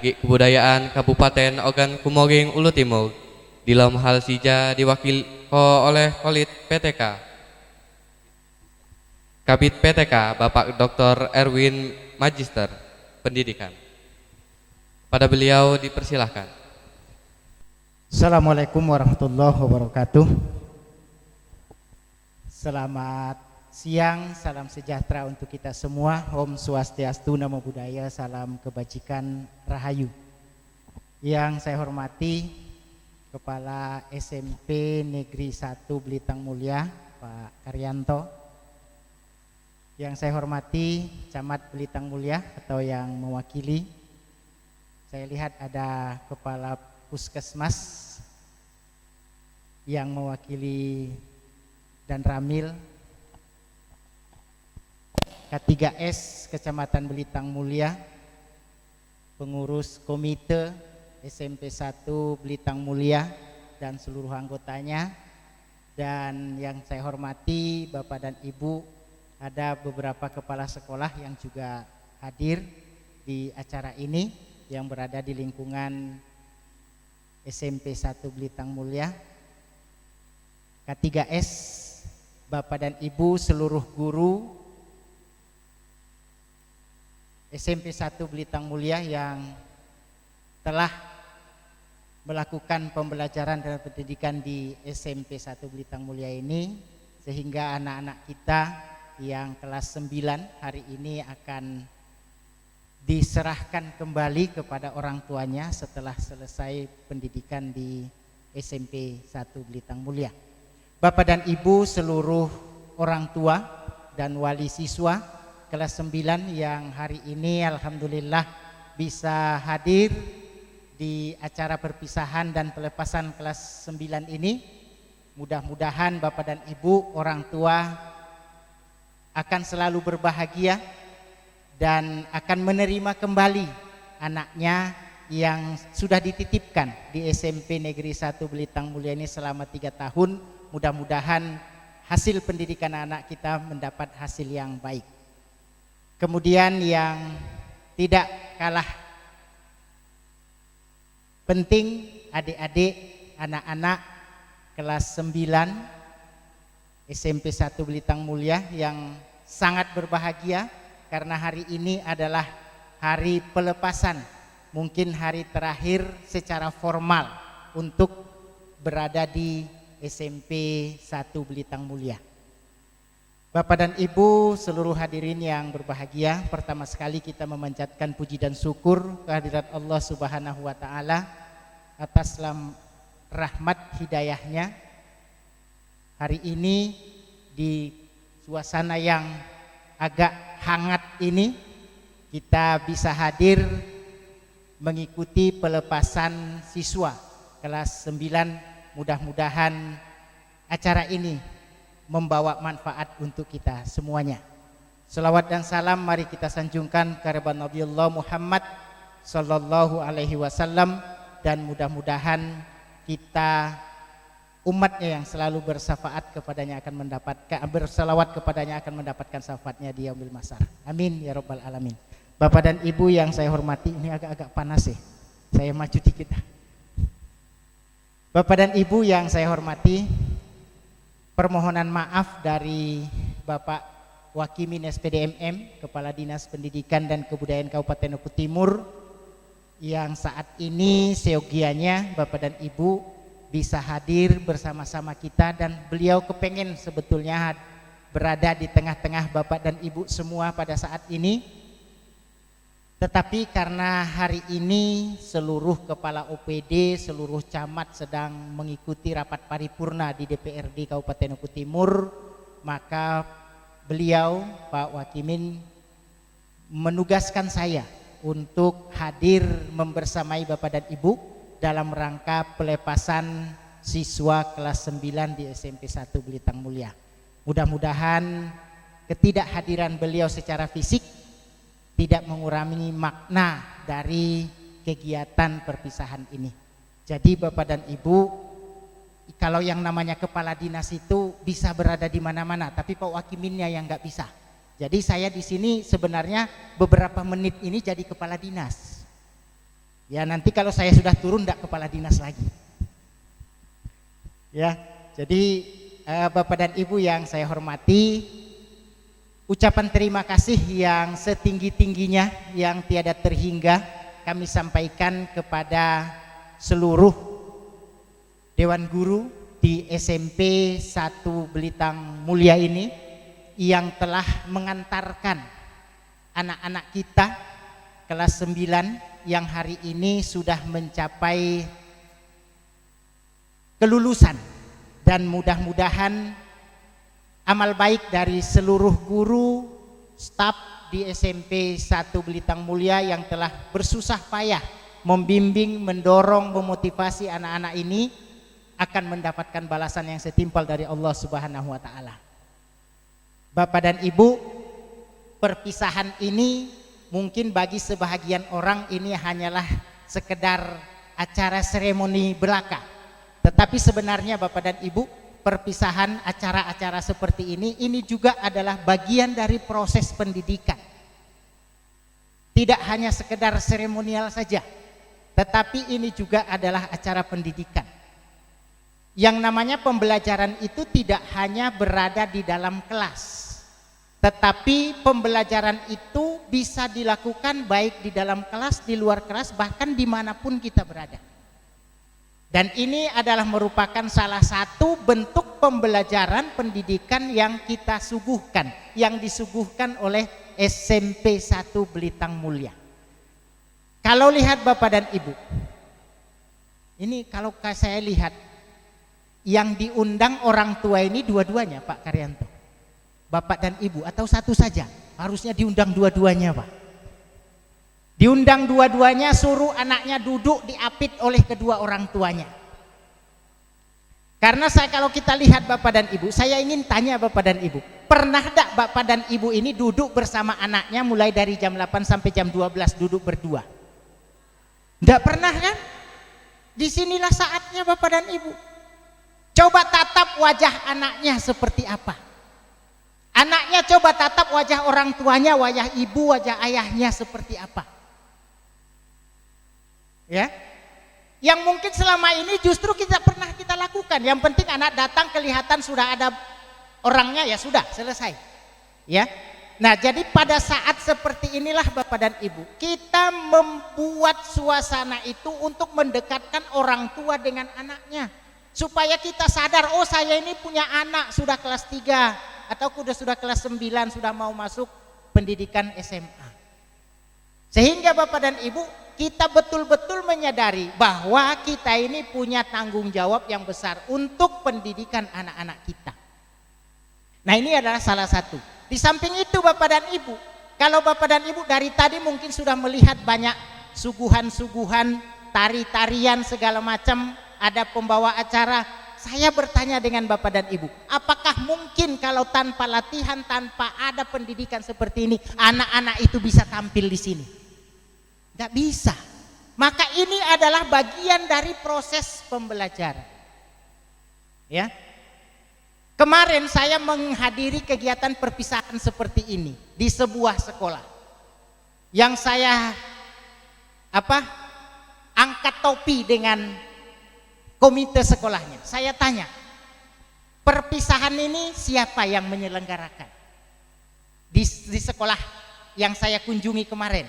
Kebudayaan Kabupaten Ogan Kumoreng Ulu Timur. Dalam hal sija diwakili oleh Kolit PTK. Kabid PTK Bapak Dr. Erwin Magister Pendidikan. Pada beliau dipersilahkan. Assalamualaikum warahmatullahi wabarakatuh. Selamat siang, salam sejahtera untuk kita semua. Om Swastiastu, Namo Buddhaya, salam kebajikan, rahayu. Yang saya hormati Kepala SMP Negeri 1 Belitang Mulia, Pak Karyanto. Yang saya hormati Camat Belitang Mulia atau yang mewakili. Saya lihat ada Kepala Puskesmas yang mewakili dan Ramil. K3S Kecamatan Belitang Mulia, pengurus komite SMP 1 Belitang Mulia dan seluruh anggotanya. Dan yang saya hormati Bapak dan Ibu, ada beberapa kepala sekolah yang juga hadir di acara ini yang berada di lingkungan SMP 1 Belitang Mulia. K3S, Bapak dan Ibu, seluruh guru SMP 1 Belitang Mulia yang telah melakukan pembelajaran dan pendidikan di SMP 1 Belitang Mulia ini, sehingga anak-anak kita yang kelas 9 hari ini akan diserahkan kembali kepada orang tuanya setelah selesai pendidikan di SMP 1 Belitang Mulia. Bapak dan Ibu, seluruh orang tua dan wali siswa kelas 9 yang hari ini alhamdulillah bisa hadir di acara perpisahan dan pelepasan kelas 9 ini. Mudah-mudahan Bapak dan Ibu, orang tua akan selalu berbahagia dan akan menerima kembali anaknya yang sudah dititipkan di SMP Negeri 1 Belitang Mulia ini selama 3 tahun. Mudah-mudahan hasil pendidikan anak kita mendapat hasil yang baik. Kemudian yang tidak kalah penting, adik-adik, anak-anak kelas 9 SMP 1 Belitang Mulia yang sangat berbahagia karena hari ini adalah hari pelepasan, mungkin hari terakhir secara formal untuk berada di SMP 1 Belitang Mulia. Bapak dan Ibu, seluruh hadirin yang berbahagia, pertama sekali kita memanjatkan puji dan syukur kehadirat Allah Subhanahu wa Ta'ala atas rahmat hidayahnya. Hari ini di suasana yang agak hangat ini kita bisa hadir mengikuti pelepasan siswa kelas 9. Mudah-mudahan acara ini membawa manfaat untuk kita semuanya. Selawat dan salam mari kita sanjungkan kepada Nabi Allah Muhammad sallallahu alaihi wasallam, dan mudah-mudahan kita umatnya yang selalu bersyafa'at kepadanya akan mendapatkan, berselawat kepadanya akan mendapatkan syafaatnya di yaumil mahsyar. Amin ya rabbal alamin. Bapak dan Ibu yang saya hormati, ini agak-agak panas ya. Saya maju dikit. Bapak dan Ibu yang saya hormati, permohonan maaf dari Bapak Wakimin SPDMM, Kepala Dinas Pendidikan dan Kebudayaan Kabupaten Oku Timur, yang saat ini seyogianya Bapak dan Ibu bisa hadir bersama-sama kita, dan beliau kepengen sebetulnya berada di tengah-tengah Bapak dan Ibu semua pada saat ini. Tetapi karena hari ini seluruh kepala OPD, seluruh camat sedang mengikuti rapat paripurna di DPRD Kabupaten Oku Timur, maka beliau Pak Wakimin menugaskan saya untuk hadir membersamai Bapak dan Ibu dalam rangka pelepasan siswa kelas 9 di SMP 1 Belitang Mulia. Mudah-mudahan ketidakhadiran beliau secara fisik tidak mengurangi makna dari kegiatan perpisahan ini. Jadi Bapak dan Ibu, kalau yang namanya kepala dinas itu bisa berada di mana-mana, tapi Pak Wakiminnya yang nggak bisa. Jadi saya di sini sebenarnya beberapa menit ini jadi kepala dinas. Ya nanti kalau saya sudah turun tidak kepala dinas lagi. Ya, jadi Bapak dan Ibu yang saya hormati, ucapan terima kasih yang setinggi-tingginya yang tiada terhingga kami sampaikan kepada seluruh Dewan Guru di SMP 1 Belitang Mulia ini yang telah mengantarkan anak-anak kita kelas 9 yang hari ini sudah mencapai kelulusan, dan mudah-mudahan amal baik dari seluruh guru, staf di SMP 1 Belitang Mulia yang telah bersusah payah membimbing, mendorong, memotivasi anak-anak ini akan mendapatkan balasan yang setimpal dari Allah Subhanahu wa taala. Bapak dan Ibu, perpisahan ini mungkin bagi sebahagian orang ini hanyalah sekedar acara seremoni belaka. Tetapi sebenarnya Bapak dan Ibu, perpisahan acara-acara seperti ini juga adalah bagian dari proses pendidikan. Tidak hanya sekedar seremonial saja, tetapi ini juga adalah acara pendidikan. Yang namanya pembelajaran itu tidak hanya berada di dalam kelas, tetapi pembelajaran itu bisa dilakukan baik di dalam kelas, di luar kelas, bahkan dimanapun kita berada. Dan ini adalah merupakan salah satu bentuk pembelajaran pendidikan yang kita suguhkan, yang disuguhkan oleh SMP 1 Belitang Mulia. Kalau lihat Bapak dan Ibu, ini kalau saya lihat yang diundang orang tua ini dua-duanya Pak Karyanto, Bapak dan Ibu, atau satu saja? Harusnya diundang dua-duanya Pak. Diundang dua-duanya, suruh anaknya duduk diapit oleh kedua orang tuanya. Karena kalau kita lihat Bapak dan Ibu, saya ingin tanya Bapak dan Ibu, pernah tak Bapak dan Ibu ini duduk bersama anaknya mulai dari jam 8 sampai jam 12 duduk berdua? Tidak pernah kan? Disinilah saatnya Bapak dan Ibu. Coba tatap wajah anaknya seperti apa. Anaknya coba tatap wajah orang tuanya, wajah ibu, wajah ayahnya seperti apa. Ya, yang mungkin selama ini justru kita pernah kita lakukan. Yang penting anak datang kelihatan sudah ada orangnya, ya sudah selesai. Ya, nah jadi pada saat seperti inilah Bapak dan Ibu, kita membuat suasana itu untuk mendekatkan orang tua dengan anaknya, supaya kita sadar, oh saya ini punya anak sudah kelas 3 atau sudah kelas 9, sudah mau masuk pendidikan SMA. Sehingga Bapak dan Ibu, kita betul-betul menyadari bahwa kita ini punya tanggung jawab yang besar untuk pendidikan anak-anak kita. Nah ini adalah salah satu. Di samping itu Bapak dan Ibu, kalau Bapak dan Ibu dari tadi mungkin sudah melihat banyak suguhan-suguhan, tari-tarian segala macam, ada pembawa acara. Saya bertanya dengan Bapak dan Ibu, apakah mungkin kalau tanpa latihan, tanpa ada pendidikan seperti ini, anak-anak itu bisa tampil di sini? Tidak bisa. Maka ini adalah bagian dari proses pembelajaran. Ya. Kemarin saya menghadiri kegiatan perpisahan seperti ini di sebuah sekolah. Yang saya angkat topi dengan komite sekolahnya. Saya tanya, perpisahan ini siapa yang menyelenggarakan di sekolah yang saya kunjungi kemarin?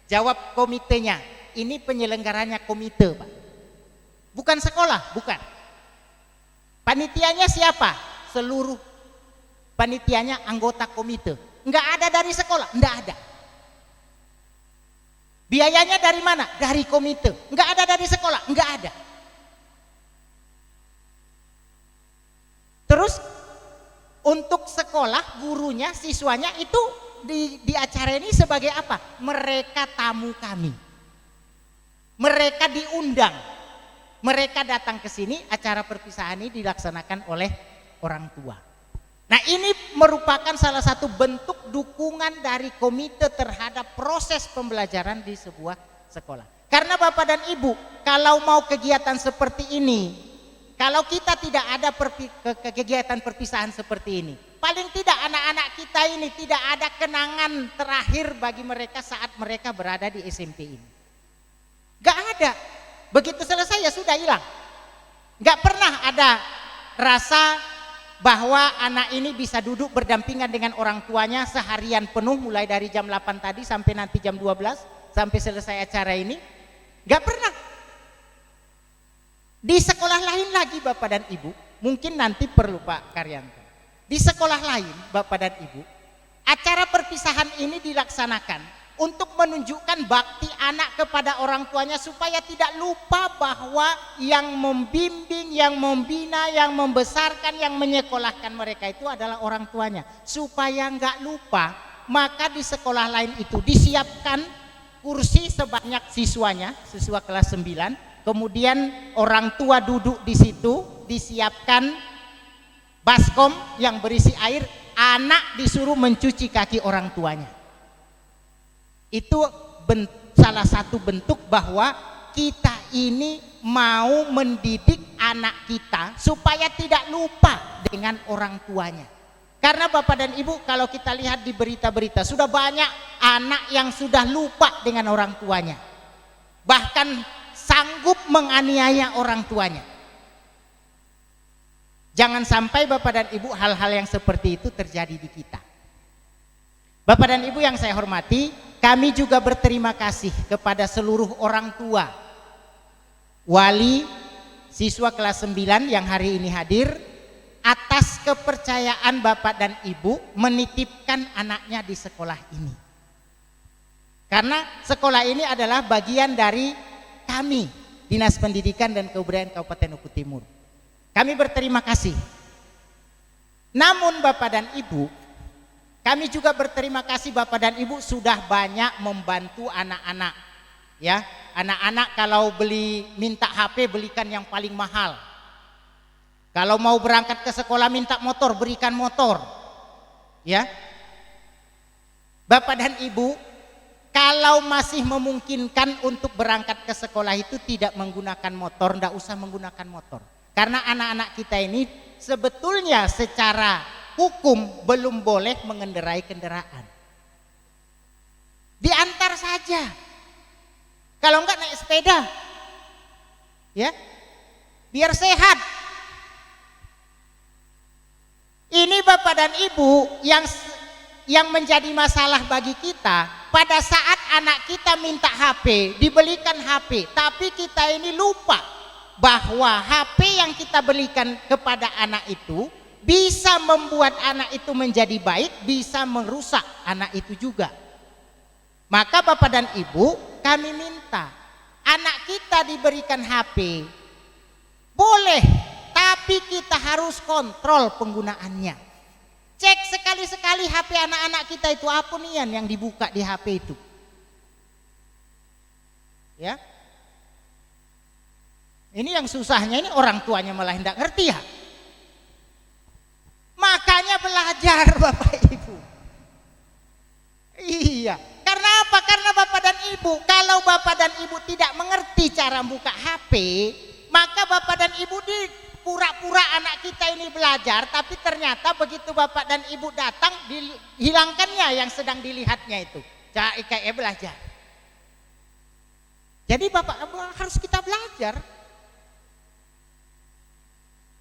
Jawab komitenya, ini penyelenggaranya komite Pak, bukan sekolah, bukan. Panitianya siapa? Seluruh panitianya anggota komite, enggak ada dari sekolah, enggak ada. Biayanya dari mana? Dari komite, enggak ada dari sekolah, enggak ada. Terus untuk sekolah, gurunya, siswanya itu di acara ini sebagai apa? Mereka tamu kami. Mereka diundang. Mereka datang ke sini, acara perpisahan ini dilaksanakan oleh orang tua. Nah ini merupakan salah satu bentuk dukungan dari komite terhadap proses pembelajaran di sebuah sekolah. Karena Bapak dan Ibu, kalau mau kegiatan seperti ini, kalau kita tidak ada kegiatan perpisahan seperti ini, paling tidak anak-anak kita ini tidak ada kenangan terakhir bagi mereka saat mereka berada di SMP ini. Begitu selesai ya sudah hilang. Nggak pernah ada rasa bahwa anak ini bisa duduk berdampingan dengan orang tuanya seharian penuh mulai dari jam 8 tadi sampai nanti jam 12 sampai selesai acara ini. Nggak pernah. Di sekolah lain lagi Bapak dan Ibu, mungkin nanti perlu Pak Karyanto. Di sekolah lain Bapak dan Ibu, acara perpisahan ini dilaksanakan untuk menunjukkan bakti anak kepada orang tuanya supaya tidak lupa bahwa yang membimbing, yang membina, yang membesarkan, yang menyekolahkan mereka itu adalah orang tuanya. Supaya nggak lupa, maka di sekolah lain itu disiapkan kursi sebanyak siswanya, siswa kelas 9, kemudian orang tua duduk di situ, disiapkan baskom yang berisi air, anak disuruh mencuci kaki orang tuanya. Itu salah satu bentuk bahwa kita ini mau mendidik anak kita supaya tidak lupa dengan orang tuanya. Karena Bapak dan Ibu, kalau kita lihat di berita-berita, sudah banyak anak yang sudah lupa dengan orang tuanya, bahkan sanggup menganiaya orang tuanya. Jangan sampai Bapak dan Ibu hal-hal yang seperti itu terjadi di kita. Bapak dan Ibu yang saya hormati, kami juga berterima kasih kepada seluruh orang tua, wali, siswa kelas 9 yang hari ini hadir, atas kepercayaan Bapak dan Ibu menitipkan anaknya di sekolah ini. Karena sekolah ini adalah bagian dari kami, Dinas Pendidikan dan Kebudayaan Kabupaten Oku Timur. Kami berterima kasih. Namun Bapak dan Ibu, kami juga berterima kasih Bapak dan Ibu sudah banyak membantu anak-anak. Ya, anak-anak kalau minta HP belikan yang paling mahal. Kalau mau berangkat ke sekolah minta motor, berikan motor. Ya. Bapak dan Ibu, kalau masih memungkinkan untuk berangkat ke sekolah itu tidak menggunakan motor, tidak usah menggunakan motor. Karena anak-anak kita ini sebetulnya secara hukum belum boleh mengendarai kendaraan. Diantar saja. Kalau enggak naik sepeda. Ya. Biar sehat. Ini Bapak dan Ibu yang menjadi masalah bagi kita, pada saat anak kita minta HP, dibelikan HP, tapi kita ini lupa bahwa HP yang kita belikan kepada anak itu bisa membuat anak itu menjadi baik, bisa merusak anak itu juga. Maka Bapak dan Ibu, kami minta anak kita diberikan HP, boleh, tapi kita harus kontrol penggunaannya. Cek sekali-sekali HP anak-anak kita itu apa nih yang dibuka di HP itu. Ya. Ini yang susahnya ini orang tuanya malah tidak ngerti ya. Makanya belajar Bapak Ibu. Iya. Karena apa? Karena Bapak dan Ibu, kalau Bapak dan Ibu tidak mengerti cara buka HP, maka Bapak dan Ibu pura-pura anak kita ini belajar, tapi ternyata begitu Bapak dan Ibu datang, dihilangkannya yang sedang dilihatnya itu. Cara IKE belajar. Jadi Bapak harus kita belajar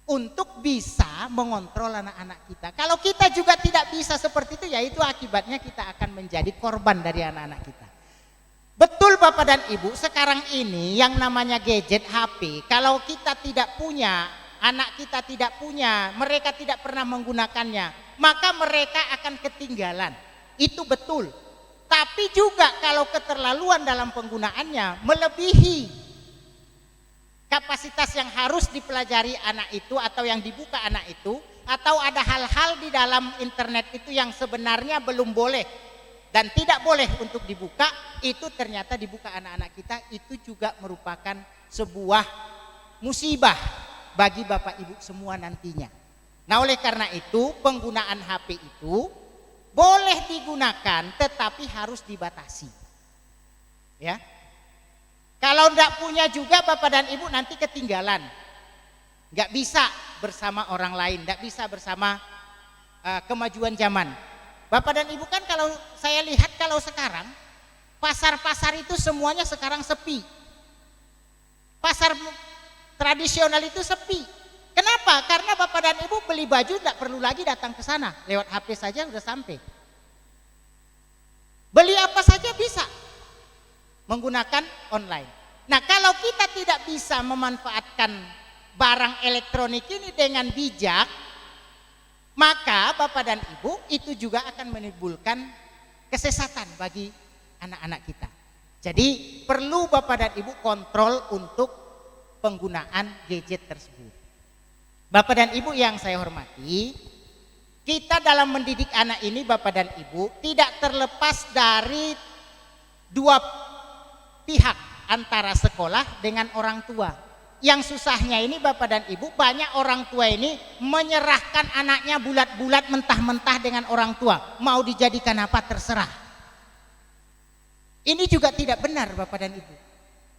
untuk bisa mengontrol anak-anak kita. Kalau kita juga tidak bisa seperti itu, ya itu akibatnya kita akan menjadi korban dari anak-anak kita. Betul Bapak dan Ibu, sekarang ini yang namanya gadget HP, kalau kita tidak punya, anak kita tidak punya, mereka tidak pernah menggunakannya, maka mereka akan ketinggalan. Itu betul. Tapi juga kalau keterlaluan dalam penggunaannya melebihi kapasitas yang harus dipelajari anak itu atau yang dibuka anak itu, atau ada hal-hal di dalam internet itu yang sebenarnya belum boleh dan tidak boleh untuk dibuka, itu ternyata dibuka anak-anak kita, itu juga merupakan sebuah musibah bagi Bapak Ibu semua nantinya. Nah, oleh karena itu penggunaan HP itu boleh digunakan tetapi harus dibatasi. Ya. Kalau tidak punya juga Bapak dan Ibu nanti ketinggalan. Nggak bisa bersama orang lain, nggak bisa bersama kemajuan zaman. Bapak dan Ibu kan kalau saya lihat kalau sekarang pasar-pasar itu semuanya sekarang sepi. pasar tradisional itu sepi. Kenapa? Karena Bapak dan Ibu beli baju tidak perlu lagi datang ke sana, lewat HP saja sudah sampai. Beli apa saja bisa menggunakan online. Nah, kalau kita tidak bisa memanfaatkan barang elektronik ini dengan bijak, maka Bapak dan Ibu itu juga akan menimbulkan kesesatan bagi anak-anak kita. Jadi perlu Bapak dan Ibu kontrol untuk penggunaan gadget tersebut. Bapak dan Ibu yang saya hormati, kita dalam mendidik anak ini Bapak dan Ibu tidak terlepas dari dua pihak, antara sekolah dengan orang tua. Yang susahnya ini Bapak dan Ibu, banyak orang tua ini menyerahkan anaknya bulat-bulat mentah-mentah dengan orang tua. Mau dijadikan apa terserah. Ini juga tidak benar Bapak dan Ibu.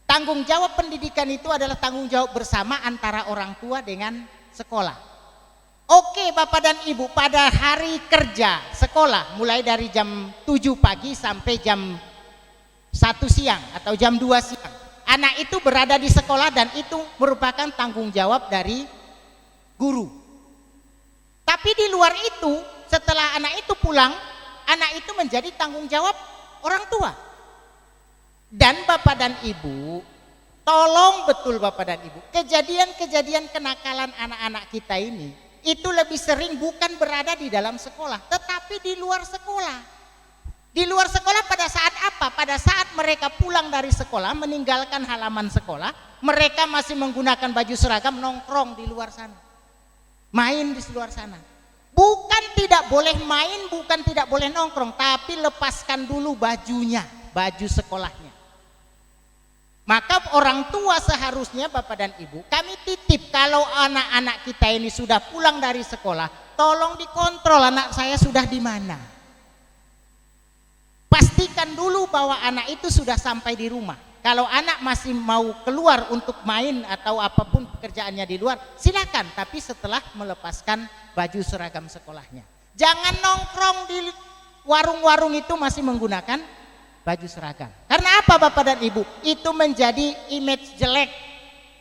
Tanggung jawab pendidikan itu adalah tanggung jawab bersama antara orang tua dengan sekolah. Oke Bapak dan Ibu, pada hari kerja sekolah mulai dari jam 7 pagi sampai jam 1 siang atau jam 2 siang, anak itu berada di sekolah dan itu merupakan tanggung jawab dari guru. Tapi di luar itu, setelah anak itu pulang, anak itu menjadi tanggung jawab orang tua. Dan Bapak dan Ibu, tolong betul Bapak dan Ibu, kejadian-kejadian kenakalan anak-anak kita ini itu lebih sering bukan berada di dalam sekolah, tetapi di luar sekolah. Di luar sekolah pada saat apa? Pada saat mereka pulang dari sekolah, meninggalkan halaman sekolah, mereka masih menggunakan baju seragam, nongkrong di luar sana, main di luar sana. Bukan tidak boleh main, bukan tidak boleh nongkrong, tapi lepaskan dulu bajunya, baju sekolahnya. Maka orang tua seharusnya Bapak dan Ibu, kami titip kalau anak-anak kita ini sudah pulang dari sekolah, tolong dikontrol anak saya sudah di mana. Pastikan dulu bahwa anak itu sudah sampai di rumah. Kalau anak masih mau keluar untuk main atau apapun pekerjaannya di luar, silakan, tapi setelah melepaskan baju seragam sekolahnya. Jangan nongkrong di warung-warung itu masih menggunakan baju seragam. Karena apa Bapak dan Ibu? Itu menjadi image jelek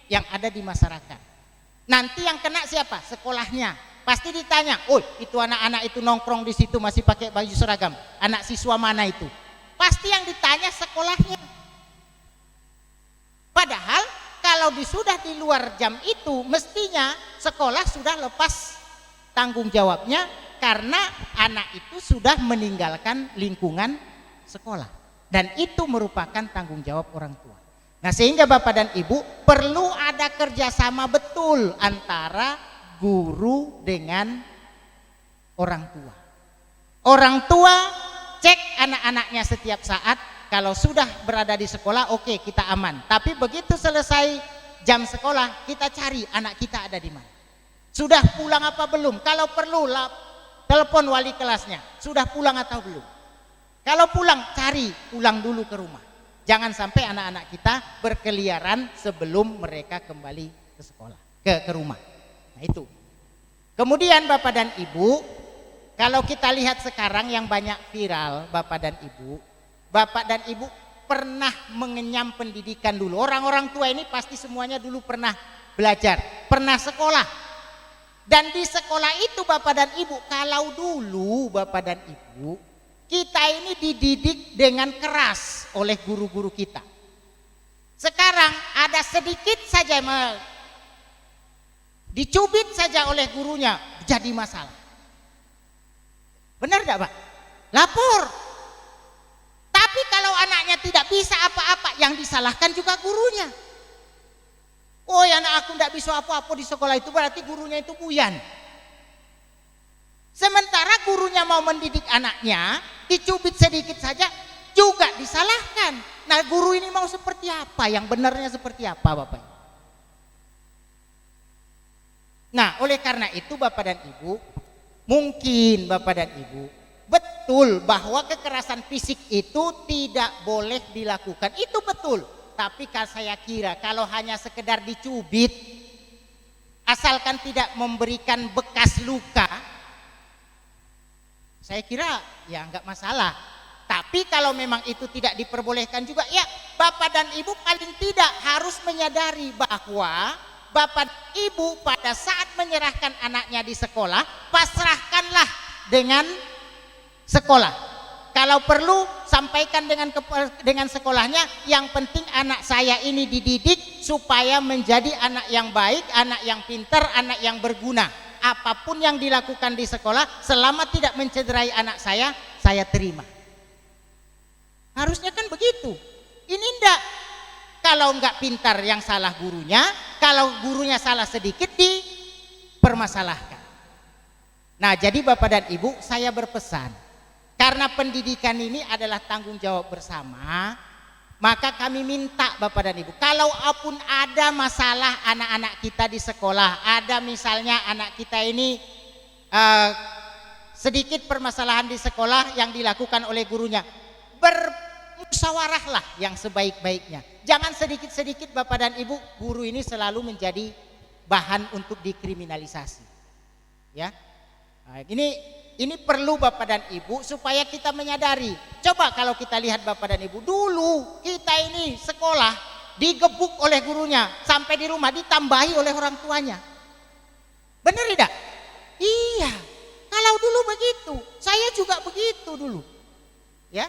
yang ada di masyarakat. Nanti yang kena siapa? Sekolahnya. Pasti ditanya, "Oh, itu anak-anak itu nongkrong di situ masih pakai baju seragam. Anak siswa mana itu?" Pasti yang ditanya sekolahnya. Padahal kalau sudah di luar jam itu, mestinya sekolah sudah lepas tanggung jawabnya karena anak itu sudah meninggalkan lingkungan sekolah. Dan itu merupakan tanggung jawab orang tua. Nah, sehingga Bapak dan Ibu perlu ada kerjasama betul antara guru dengan orang tua. Orang tua cek anak-anaknya setiap saat. Kalau sudah berada di sekolah, oke, kita aman. Tapi begitu selesai jam sekolah, kita cari anak kita ada di mana. Sudah pulang apa belum? Kalau perlu telepon wali kelasnya. Sudah pulang atau belum? Kalau pulang, cari pulang dulu ke rumah. Jangan sampai anak-anak kita berkeliaran sebelum mereka kembali ke sekolah, ke rumah. Nah itu. Kemudian Bapak dan Ibu, kalau kita lihat sekarang yang banyak viral Bapak dan Ibu pernah mengenyam pendidikan dulu. Orang-orang tua ini pasti semuanya dulu pernah belajar, pernah sekolah. Dan di sekolah itu Bapak dan Ibu, kalau dulu Bapak dan Ibu, kita ini dididik dengan keras oleh guru-guru kita. Sekarang ada sedikit saja dicubit saja oleh gurunya jadi masalah. Benar tidak Pak? Lapor. Tapi kalau anaknya tidak bisa apa-apa, yang disalahkan juga gurunya. Oh ya, anak aku tidak bisa apa-apa di sekolah itu, berarti gurunya itu buyan. Sementara gurunya mau mendidik anaknya, dicubit sedikit saja juga disalahkan. Nah, guru ini mau seperti apa? Yang benarnya seperti apa Bapak? Nah, oleh karena itu Bapak dan Ibu, mungkin Bapak dan Ibu betul bahwa kekerasan fisik itu tidak boleh dilakukan. Itu betul. Tapi saya kira kalau hanya sekedar dicubit, asalkan tidak memberikan bekas luka, saya kira ya enggak masalah. Tapi kalau memang itu tidak diperbolehkan juga, ya Bapak dan Ibu paling tidak harus harus menyadari bahwa bapak ibu pada saat menyerahkan anaknya di sekolah, pasrahkanlah dengan sekolah. Kalau perlu sampaikan dengan sekolahnya, yang penting anak saya ini dididik supaya menjadi anak yang baik, anak yang pintar, anak yang berguna. Apapun yang dilakukan di sekolah selama tidak mencederai anak saya terima. Harusnya kan begitu. Ini enggak. Kalau enggak pintar yang salah gurunya, kalau gurunya salah sedikit dipermasalahkan. Nah, jadi Bapak dan Ibu, saya berpesan, karena pendidikan ini adalah tanggung jawab bersama, maka kami minta Bapak dan Ibu, kalau apun ada masalah anak-anak kita di sekolah, ada misalnya anak kita ini sedikit permasalahan di sekolah yang dilakukan oleh gurunya, bermusyawarahlah yang sebaik-baiknya. Jangan sedikit-sedikit Bapak dan Ibu, guru ini selalu menjadi bahan untuk dikriminalisasi. Ya, nah, ini perlu Bapak dan Ibu supaya kita menyadari. Coba kalau kita lihat Bapak dan Ibu, dulu kita ini sekolah digebuk oleh gurunya, sampai di rumah ditambahi oleh orang tuanya. Benar tidak? Iya. Kalau dulu begitu, saya juga begitu dulu. Ya.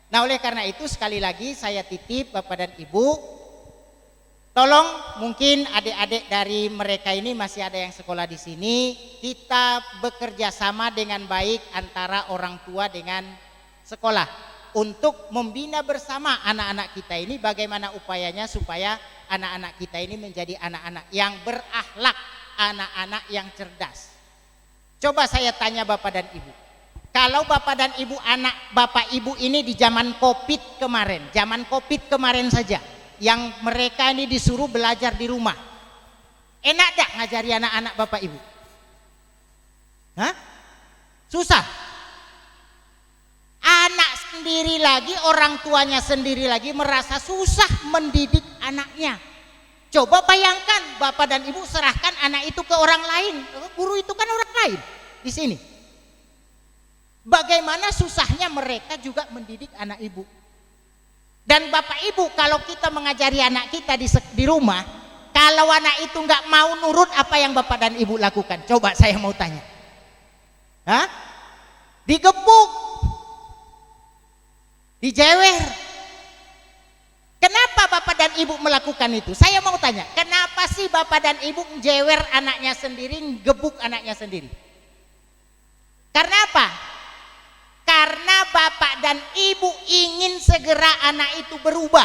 Nah, oleh karena itu sekali lagi saya titip Bapak dan Ibu, tolong mungkin adik-adik dari mereka ini masih ada yang sekolah di sini, kita bekerja sama dengan baik antara orang tua dengan sekolah untuk membina bersama anak-anak kita ini bagaimana upayanya supaya anak-anak kita ini menjadi anak-anak yang berakhlak, anak-anak yang cerdas. Coba saya tanya Bapak dan Ibu, kalau Bapak dan Ibu anak Bapak Ibu ini di zaman Covid kemarin saja, yang mereka ini disuruh belajar di rumah, enak tak ngajari anak-anak Bapak Ibu? Hah? Susah. Anak sendiri lagi, orang tuanya sendiri lagi merasa susah mendidik anaknya. Coba bayangkan Bapak dan Ibu serahkan anak itu ke orang lain, guru itu kan orang lain di sini. Bagaimana susahnya mereka juga mendidik anak ibu. Dan Bapak Ibu, kalau kita mengajari anak kita di rumah, kalau anak itu nggak mau nurut apa yang Bapak dan Ibu lakukan, coba saya mau tanya. Hah? Digebuk, dijewer. Kenapa Bapak dan Ibu melakukan itu? Saya mau tanya, kenapa sih Bapak dan Ibu menjewer anaknya sendiri, gebuk anaknya sendiri? Karena apa? Karena Bapak dan Ibu ingin segera anak itu berubah.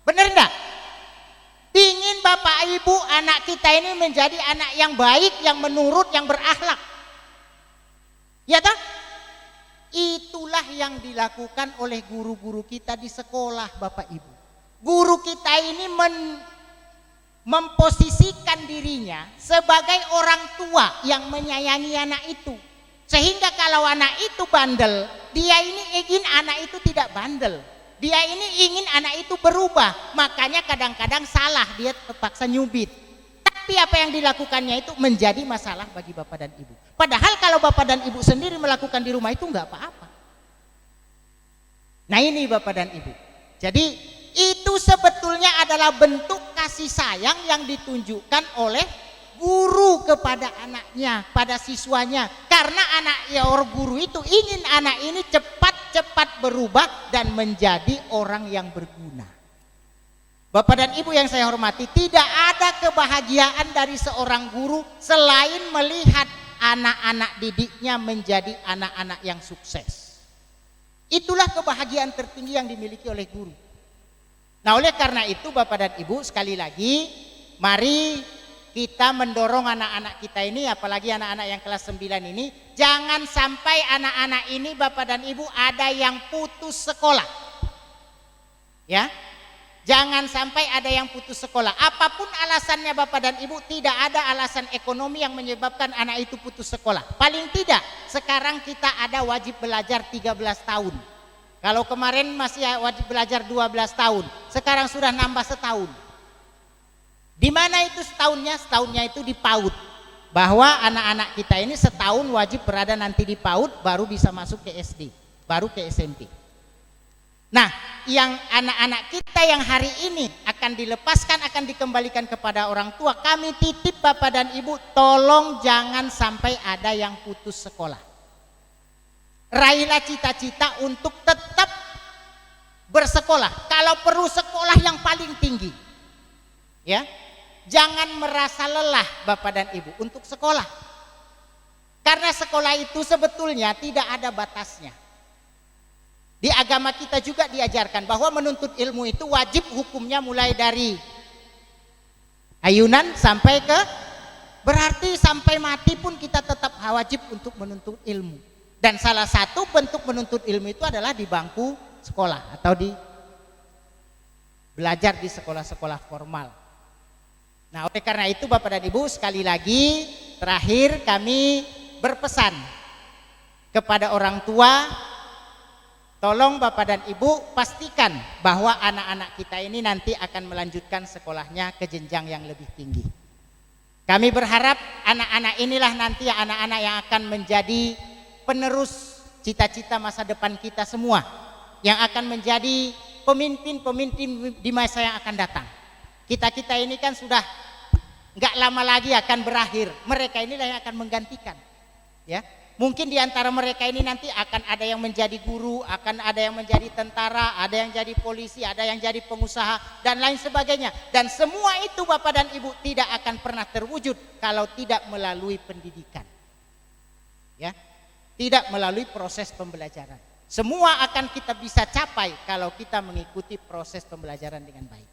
Benar enggak? Ingin Bapak Ibu anak kita ini menjadi anak yang baik, yang menurut, yang berakhlak. Ya tak? Itulah yang dilakukan oleh guru-guru kita di sekolah Bapak Ibu. Guru kita ini memposisikan dirinya sebagai orang tua yang menyayangi anak itu. Sehingga kalau anak itu bandel, dia ini ingin anak itu tidak bandel. Dia ini ingin anak itu berubah. Makanya kadang-kadang salah, dia terpaksa nyubit. Tapi apa yang dilakukannya itu menjadi masalah bagi Bapak dan Ibu. Padahal kalau Bapak dan Ibu sendiri melakukan di rumah itu enggak apa-apa. Nah, ini Bapak dan Ibu. Jadi itu sebetulnya adalah bentuk kasih sayang yang ditunjukkan oleh guru kepada anaknya, pada siswanya. Karena guru itu ingin anak ini cepat-cepat berubah dan menjadi orang yang berguna. Bapak dan Ibu yang saya hormati, tidak ada kebahagiaan dari seorang guru selain melihat anak-anak didiknya menjadi anak-anak yang sukses. Itulah kebahagiaan tertinggi yang dimiliki oleh guru. Nah, oleh karena itu Bapak dan Ibu, sekali lagi mari kita mendorong anak-anak kita ini, apalagi anak-anak yang kelas 9 ini, jangan sampai anak-anak ini Bapak dan Ibu ada yang putus sekolah. Ya. Jangan sampai ada yang putus sekolah. Apapun alasannya Bapak dan Ibu, tidak ada alasan ekonomi yang menyebabkan anak itu putus sekolah. Paling tidak sekarang kita ada wajib belajar 13 tahun. Kalau kemarin masih wajib belajar 12 tahun, sekarang sudah nambah setahun. Di mana itu setahunnya? Setahunnya itu di PAUD. Bahwa anak-anak kita ini setahun wajib berada nanti di PAUD, baru bisa masuk ke SD, baru ke SMP. Nah, yang anak-anak kita yang hari ini akan dilepaskan, akan dikembalikan kepada orang tua, kami titip Bapak dan Ibu, tolong jangan sampai ada yang putus sekolah. Raihlah cita-cita untuk tetap bersekolah, kalau perlu sekolah yang paling tinggi. Ya, jangan merasa lelah Bapak dan Ibu untuk sekolah. Karena sekolah itu sebetulnya tidak ada batasnya. Di agama kita juga diajarkan bahwa menuntut ilmu itu wajib hukumnya mulai dari ayunan sampai ke, berarti sampai mati pun kita tetap wajib untuk menuntut ilmu. Dan salah satu bentuk menuntut ilmu itu adalah di bangku sekolah atau di belajar di sekolah-sekolah formal. Nah, oleh karena itu Bapak dan Ibu, sekali lagi terakhir kami berpesan kepada orang tua, tolong Bapak dan Ibu pastikan bahwa anak-anak kita ini nanti akan melanjutkan sekolahnya ke jenjang yang lebih tinggi. Kami berharap anak-anak inilah nanti anak-anak yang akan menjadi penerus cita-cita masa depan kita semua, yang akan menjadi pemimpin-pemimpin di masa yang akan datang. Kita-kita ini kan sudah nggak lama lagi akan berakhir, mereka inilah yang akan menggantikan. Ya, mungkin di antara mereka ini nanti akan ada yang menjadi guru, akan ada yang menjadi tentara, ada yang jadi polisi, ada yang jadi pengusaha dan lain sebagainya. Dan semua itu Bapak dan Ibu tidak akan pernah terwujud kalau tidak melalui pendidikan. Ya, tidak melalui proses pembelajaran. Semua akan kita bisa capai kalau kita mengikuti proses pembelajaran dengan baik.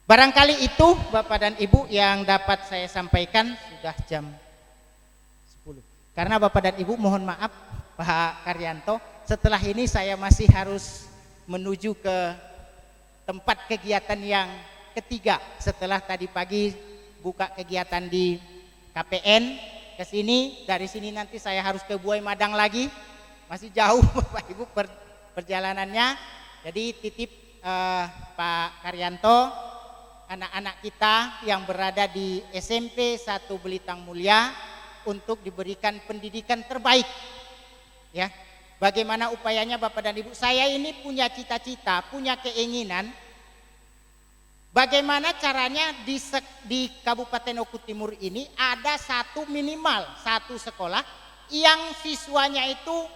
Barangkali itu Bapak dan Ibu yang dapat saya sampaikan. Sudah jam 10. Karena Bapak dan Ibu mohon maaf Pak Karyanto, setelah ini saya masih harus menuju ke tempat kegiatan yang ketiga. Setelah tadi pagi buka kegiatan di KPN, ke sini, dari sini nanti saya harus ke Buai Madang lagi. Masih jauh Bapak Ibu perjalanannya. Jadi titip Pak Karyanto, anak-anak kita yang berada di SMP 1 Belitang Mulia untuk diberikan pendidikan terbaik. Ya, bagaimana upayanya Bapak dan Ibu? Saya ini punya cita-cita, punya keinginan. Bagaimana caranya di Kabupaten Oku Timur ini ada minimal satu sekolah yang siswanya itu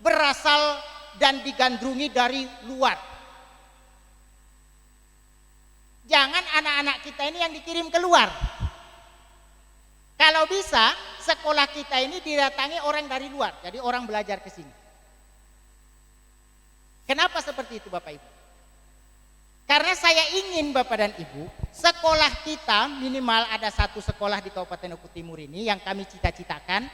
berasal dan digandrungi dari luar. Jangan anak-anak kita ini yang dikirim keluar. Kalau bisa sekolah kita ini didatangi orang dari luar, jadi orang belajar ke sini. Kenapa seperti itu Bapak Ibu? Karena saya ingin Bapak dan Ibu, sekolah kita minimal ada satu sekolah di Kabupaten Oku Timur ini yang kami cita-citakan,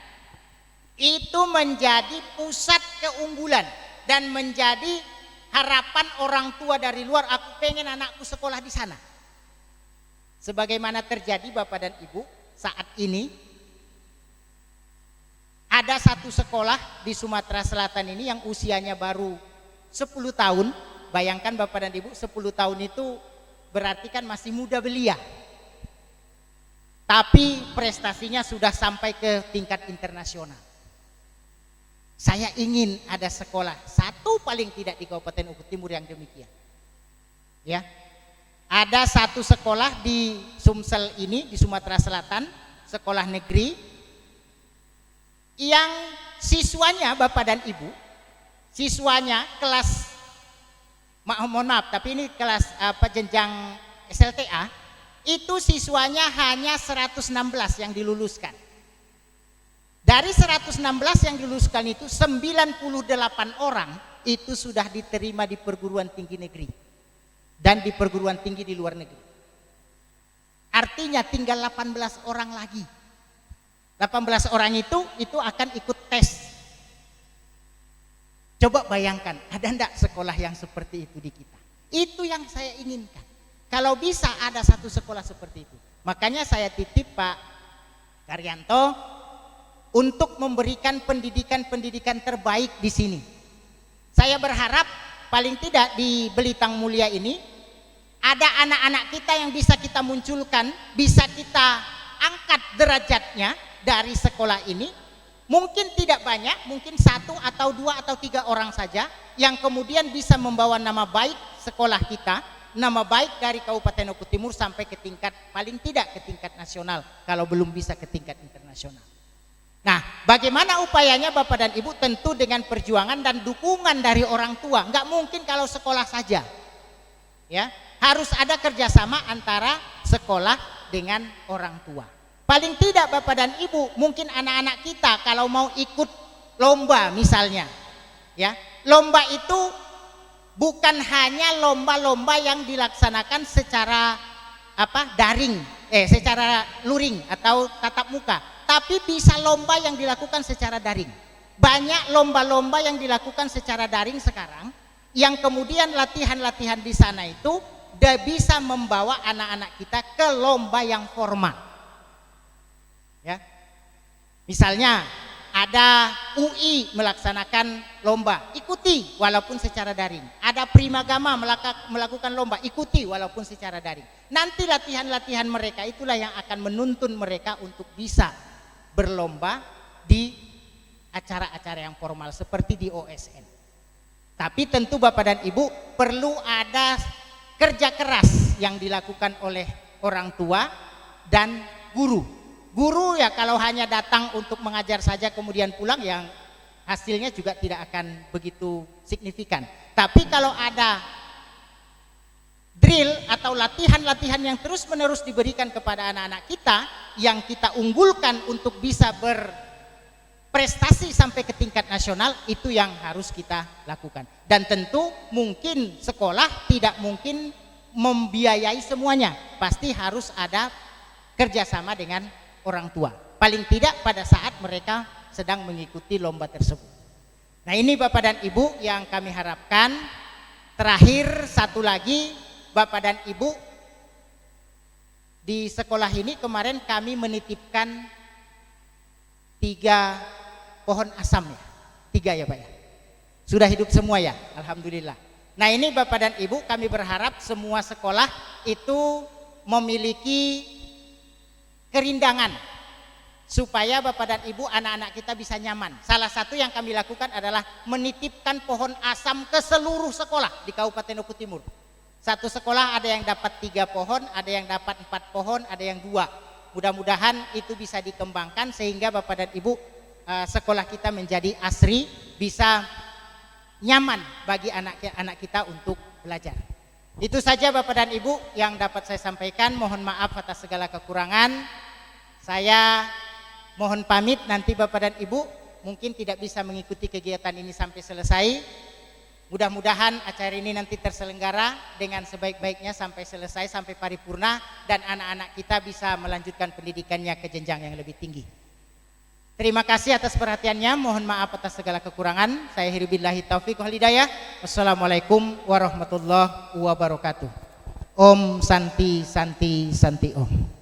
itu menjadi pusat keunggulan dan menjadi harapan orang tua dari luar. Aku pengen anakku sekolah di sana. Sebagaimana terjadi Bapak dan Ibu, saat ini ada satu sekolah di Sumatera Selatan ini yang usianya baru 10 tahun. Bayangkan Bapak dan Ibu, 10 tahun itu berarti kan masih muda belia. Tapi prestasinya sudah sampai ke tingkat internasional. Saya ingin ada sekolah satu paling tidak di Kabupaten Oku Timur yang demikian. Ya. Ada satu sekolah di Sumsel ini di Sumatera Selatan, sekolah negeri yang siswanya Bapak dan Ibu, siswanya kelas mohon maaf tapi ini kelas jenjang SLTA, itu siswanya hanya 116 yang diluluskan. Dari 116 yang diluluskan itu 98 orang itu sudah diterima di perguruan tinggi negeri dan di perguruan tinggi di luar negeri. Artinya tinggal 18 orang lagi. 18 orang itu akan ikut tes. Coba bayangkan, ada enggak sekolah yang seperti itu di kita? Itu yang saya inginkan. Kalau bisa ada satu sekolah seperti itu. Makanya saya titip Pak Karyanto untuk memberikan pendidikan-pendidikan terbaik di sini. Saya berharap paling tidak di Belitang Mulia ini ada anak-anak kita yang bisa kita munculkan, bisa kita angkat derajatnya dari sekolah ini. Mungkin tidak banyak, mungkin 1 atau 2 atau 3 orang saja yang kemudian bisa membawa nama baik sekolah kita, nama baik dari Kabupaten Oku Timur sampai ke tingkat, paling tidak ke tingkat nasional, kalau belum bisa ke tingkat internasional. Nah, bagaimana upayanya Bapak dan Ibu? Tentu dengan perjuangan dan dukungan dari orang tua. Nggak mungkin kalau sekolah saja, ya, harus ada kerjasama antara sekolah dengan orang tua. Paling tidak Bapak dan Ibu, mungkin anak-anak kita kalau mau ikut lomba misalnya, ya, lomba itu bukan hanya lomba-lomba yang dilaksanakan secara daring, secara luring atau tatap muka, tapi bisa lomba yang dilakukan secara daring. Banyak lomba-lomba yang dilakukan secara daring sekarang, yang kemudian latihan-latihan di sana itu udah bisa membawa anak-anak kita ke lomba yang formal. Ya, misalnya ada UI melaksanakan lomba, ikuti walaupun secara daring. Ada Primagama melakukan lomba, ikuti walaupun secara daring. Nanti latihan-latihan mereka itulah yang akan menuntun mereka untuk bisa berlomba di acara-acara yang formal seperti di OSN. Tapi tentu Bapak dan Ibu perlu ada kerja keras yang dilakukan oleh orang tua dan guru. Guru ya kalau hanya datang untuk mengajar saja kemudian pulang, yang hasilnya juga tidak akan begitu signifikan. Tapi kalau ada drill atau latihan-latihan yang terus-menerus diberikan kepada anak-anak kita, yang kita unggulkan untuk bisa berprestasi sampai ke tingkat nasional, itu yang harus kita lakukan. Dan tentu mungkin sekolah tidak mungkin membiayai semuanya, pasti harus ada kerjasama dengan orang tua, paling tidak pada saat mereka sedang mengikuti lomba tersebut. Nah, ini Bapak dan Ibu yang kami harapkan. Terakhir satu lagi, Bapak dan Ibu, di sekolah ini kemarin kami menitipkan 3 pohon asam ya, 3 ya Pak ya, sudah hidup semua ya, alhamdulillah. Nah, ini Bapak dan Ibu, kami berharap semua sekolah itu memiliki kerindangan supaya Bapak dan Ibu, anak-anak kita bisa nyaman. Salah satu yang kami lakukan adalah menitipkan pohon asam ke seluruh sekolah di Kabupaten Oku Timur. Satu sekolah ada yang dapat 3 pohon, ada yang dapat 4 pohon, ada yang 2. Mudah-mudahan itu bisa dikembangkan sehingga Bapak dan Ibu, sekolah kita menjadi asri, bisa nyaman bagi anak-anak kita untuk belajar. Itu saja Bapak dan Ibu yang dapat saya sampaikan. Mohon maaf atas segala kekurangan. Saya mohon pamit, nanti Bapak dan Ibu mungkin tidak bisa mengikuti kegiatan ini sampai selesai. Mudah-mudahan acara ini nanti terselenggara dengan sebaik-baiknya sampai selesai, sampai paripurna, dan anak-anak kita bisa melanjutkan pendidikannya ke jenjang yang lebih tinggi. Terima kasih atas perhatiannya. Mohon maaf atas segala kekurangan. Saya Hiribillahi taufiq wal hidayah. Wassalamualaikum warahmatullahi wabarakatuh. Om Santi Santi Santi Om.